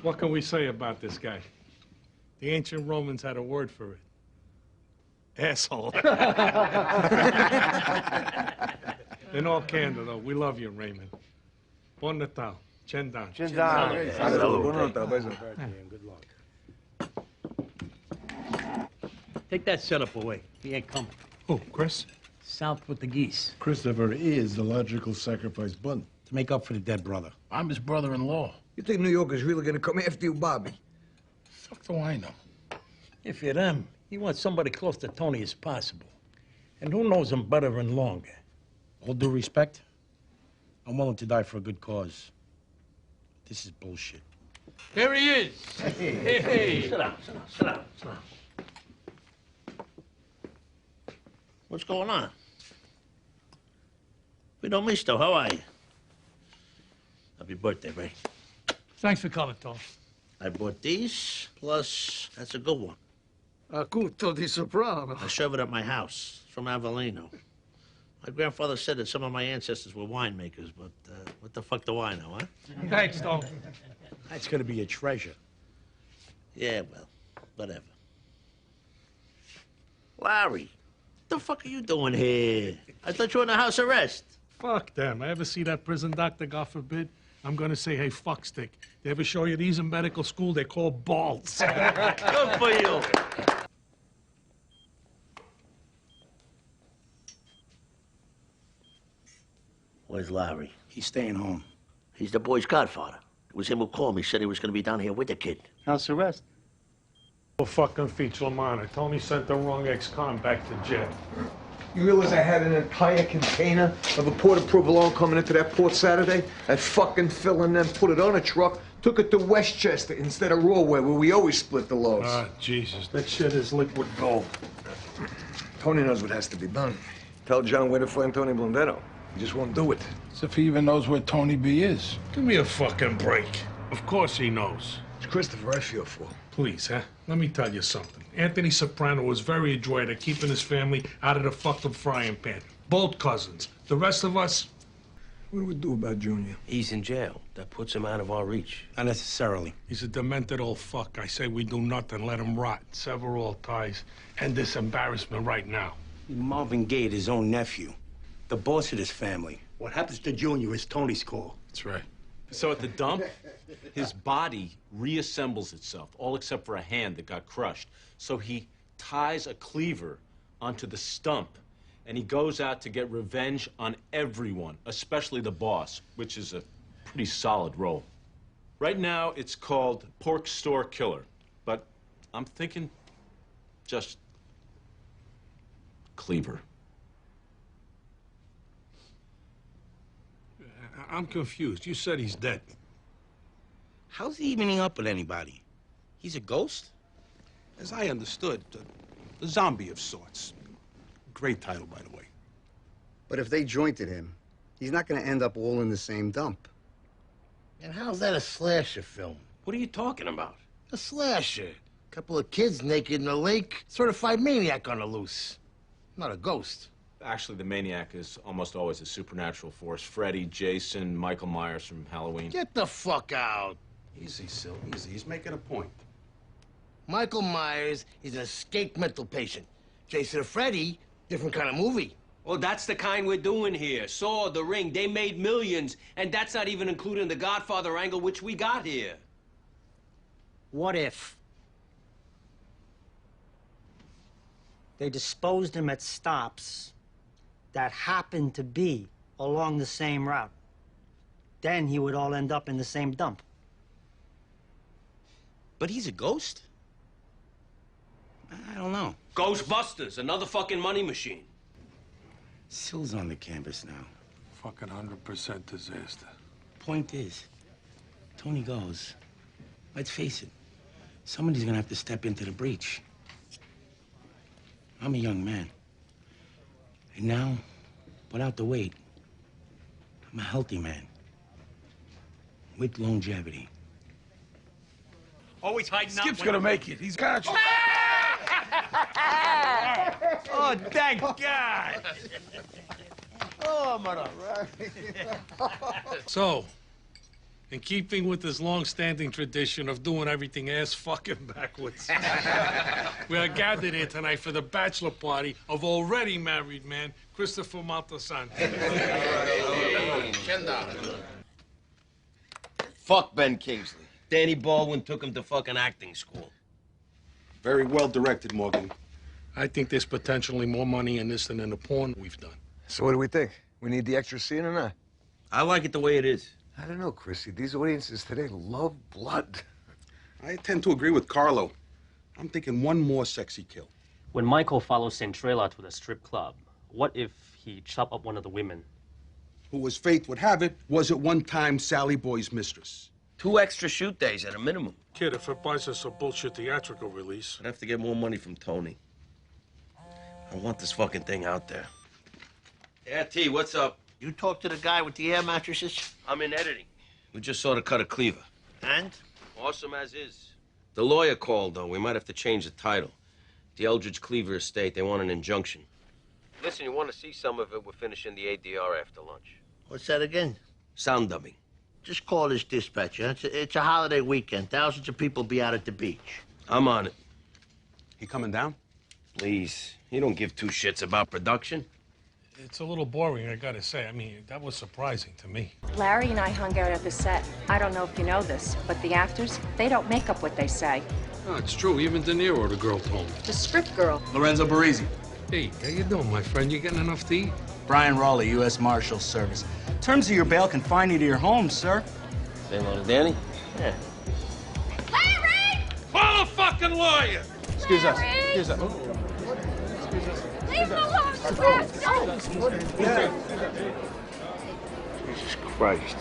What can we say about this guy? The ancient Romans had a word for it. Asshole. In all candor, though, we love you, Raymond. Bon Natal. Chendan. Chendan. Good luck. Take that setup away. He ain't coming. Who, Chris? South with the geese. Christopher is the logical sacrifice bun. To make up for the dead brother. I'm his brother-in-law. You think New York is really gonna come after you, Bobby? Fuck do I know? If you're them, you want somebody close to Tony as possible. And who knows him better and longer? All due respect, I'm willing to die for a good cause. This is bullshit. Here he is. Hey. Sit down. What's going on? We don't miss though. How are you? Happy birthday, Ray. Thanks for coming, Tom. I bought these, plus that's a good one. Acuto di Soprano. I serve it at my house. It's from Avellino. My grandfather said that some of my ancestors were winemakers, but what the fuck do I know, huh? Thanks, Tom. That's gonna be a treasure. Yeah, well, whatever. Larry, what the fuck are you doing here? I thought you were in a house arrest. Fuck them. I ever see that prison doctor, God forbid? I'm gonna say, hey, fuckstick. They ever show you these in medical school? They're called balls. Good for you. Where's Larry? He's staying home. He's the boy's godfather. It was him who called me, said he was gonna be down here with the kid. House arrest. Well, fucking feature Lamont. Tony sent the wrong ex-con back to jail. You realize I had an entire container of a port of provolone coming into that port Saturday? I'd fucking fill and then put it on a truck, took it to Westchester instead of Rawway, where we always split the loads. Ah, Jesus. That shit is liquid gold. Tony knows what has to be done. Tell John where to find Tony Blundetto. He just won't do it. As if he even knows where Tony B is. Give me a fucking break. Of course he knows. It's Christopher I feel for. Please, huh? Let me tell you something. Anthony Soprano was very adroit at keeping his family out of the fucking frying pan. Both cousins. The rest of us... What do we do about Junior? He's in jail. That puts him out of our reach. Not necessarily. He's a demented old fuck. I say we do nothing. Let him rot. Sever all ties. End this embarrassment right now. Marvin Gaye, his own nephew. The boss of this family. What happens to Junior is Tony's call. That's right. So at the dump, his body reassembles itself, all except for a hand that got crushed. So he ties a cleaver onto the stump, and he goes out to get revenge on everyone, especially the boss, which is a pretty solid role. Right now, it's called Pork Store Killer, but I'm thinking just cleaver. I'm confused. You said he's dead. How's he evening up with anybody? He's a ghost? As I understood, a zombie of sorts. Great title, by the way. But if they jointed him, he's not going to end up all in the same dump. And how's that a slasher film? What are you talking about? A slasher. Couple of kids naked in the lake. Certified maniac on the loose. Not a ghost. Actually, the maniac is almost always a supernatural force. Freddy, Jason, Michael Myers from Halloween. Get the fuck out. Easy, Sil, easy. He's making a point. Michael Myers is an escaped mental patient. Jason and Freddy, different kind of movie. Well, that's the kind we're doing here. Saw, The Ring, they made millions, and that's not even including the Godfather angle, which we got here. What if they disposed him at stops that happened to be along the same route? Then he would all end up in the same dump. But he's a ghost? I don't know. Ghostbusters, another fucking money machine. Sil's on the canvas now. Fucking 100% disaster. Point is, Tony goes. Let's face it, somebody's gonna have to step into the breach. I'm a young man. And now, without the weight, I'm a healthy man. With longevity. Always hiding out. Skip's gonna make it. He's got you. Oh, thank God. Oh, mother. So, in keeping with his long-standing tradition of doing everything ass-fucking backwards. We are gathered here tonight for the bachelor party of already married man, Christopher Montalsante. Fuck Ben Kingsley. Danny Baldwin took him to fucking acting school. Very well directed, Morgan. I think there's potentially more money in this than in the porn we've done. So what do we think? We need the extra scene or not? I like it the way it is. I don't know, Chrissy. These audiences today love blood. I tend to agree with Carlo. I'm thinking one more sexy kill. When Michael follows Centrella to the strip club, what if he chopped up one of the women? Who, as fate would have it, was at one time Sally Boy's mistress. 2 extra shoot days at a minimum. Kid, if it buys us a bullshit theatrical release... I'd have to get more money from Tony. I want this fucking thing out there. Yeah, T, what's up? You talked to the guy with the air mattresses? I'm in editing. We just saw the cut of Cleaver. And? Awesome as is. The lawyer called, though. We might have to change the title. The Eldridge Cleaver estate, they want an injunction. Listen, you want to see some of it, we're finishing the ADR after lunch. What's that again? Sound dubbing. Just call this dispatcher. It's a holiday weekend. Thousands of people be out at the beach. I'm on it. He coming down? Please. You don't give 2 shits about production. It's a little boring, I gotta say. I mean, that was surprising to me. Larry and I hung out at the set. I don't know if you know this, but the actors, they don't make up what they say. No, it's true. Even De Niro, the girl told me. The script girl. Lorenzo Barese. Hey, how you doing, my friend? You getting enough to eat? Brian Raleigh, U.S. Marshal Service. Terms of your bail confine you to your home, sir. Say hello to Danny? Yeah. Larry! Call a fucking lawyer! Excuse us. Larry! Excuse us. Leave him alone! Jesus Christ.